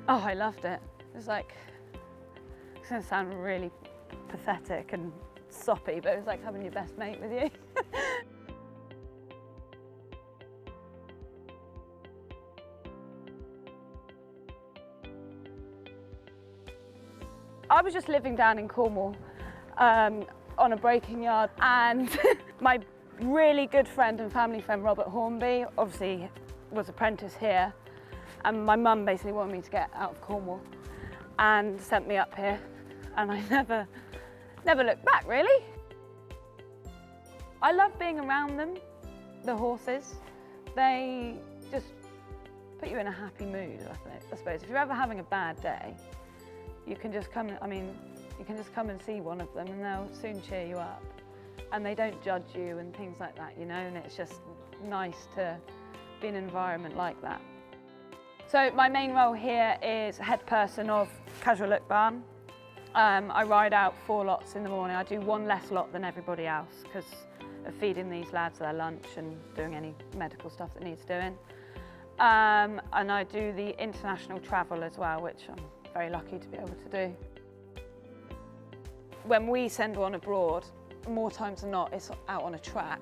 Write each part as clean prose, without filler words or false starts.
Oh, I loved it. It was like, it's going to sound really pathetic and soppy, but it was like having your best mate with you. I was just living down in Cornwall on a breaking yard, and my really good friend and family friend Robert Hornby obviously was apprentice here, and my mum basically wanted me to get out of Cornwall and sent me up here, and I never looked back really. I love being around them, the horses. They just put you in a happy mood, I suppose. If you're ever having a bad day, you can just come, you can just come and see one of them and they'll soon cheer you up. And they don't judge you and things like that, you know, and it's just nice to be in an environment like that. So my main role here is head person of Casual Look Barn. I ride out 4 lots in the morning. I do 1 less lot than everybody else because of feeding these lads their lunch and doing any medical stuff that needs doing. And I do the international travel as well, which I'm very lucky to be able to do. When we send one abroad, more times than not, it's out on a track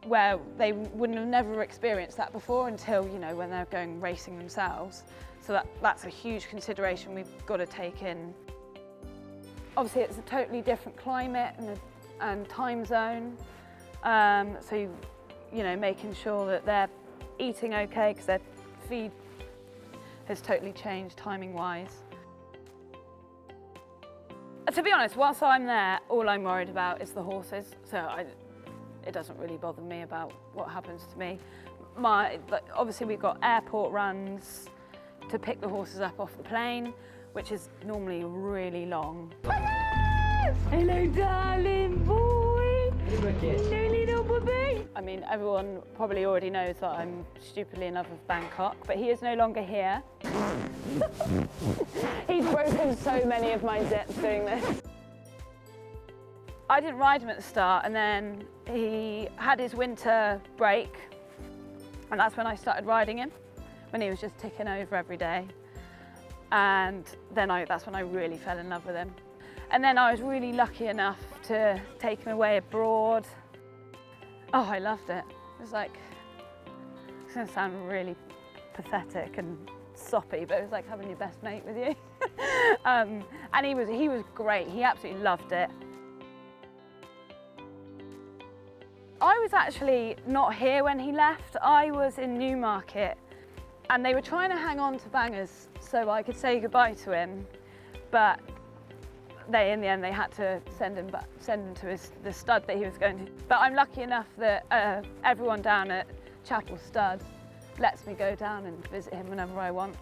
where they wouldn't have never experienced that before until, you know, when they're going racing themselves. So that's a huge consideration we've got to take in. Obviously, it's a totally different climate and time zone. So, you know, making sure that they're eating okay because their feed has totally changed timing-wise. To be honest, whilst I'm there, all I'm worried about is the horses. So it doesn't really bother me about what happens to me. Obviously, we've got airport runs to pick the horses up off the plane, which is normally really long. Hello, darling boy. Hello, little baby. I mean, everyone probably already knows that I'm stupidly in love with Bangkok, but he is no longer here. He's broken so many of my zips doing this. I didn't ride him at the start, and then he had his winter break, and that's when I started riding him, when he was just ticking over every day. And then that's when I really fell in love with him. And then I was really lucky enough to take him away abroad. Oh, I loved it. It was like, it's going to sound really pathetic and soppy, but it was like having your best mate with you. And he was great. He absolutely loved it. I was actually not here when he left. I was in Newmarket, and they were trying to hang on to Bangers so I could say goodbye to him, but in the end, they had to send him to the stud that he was going to. But I'm lucky enough that everyone down at Chapel Stud lets me go down and visit him whenever I want.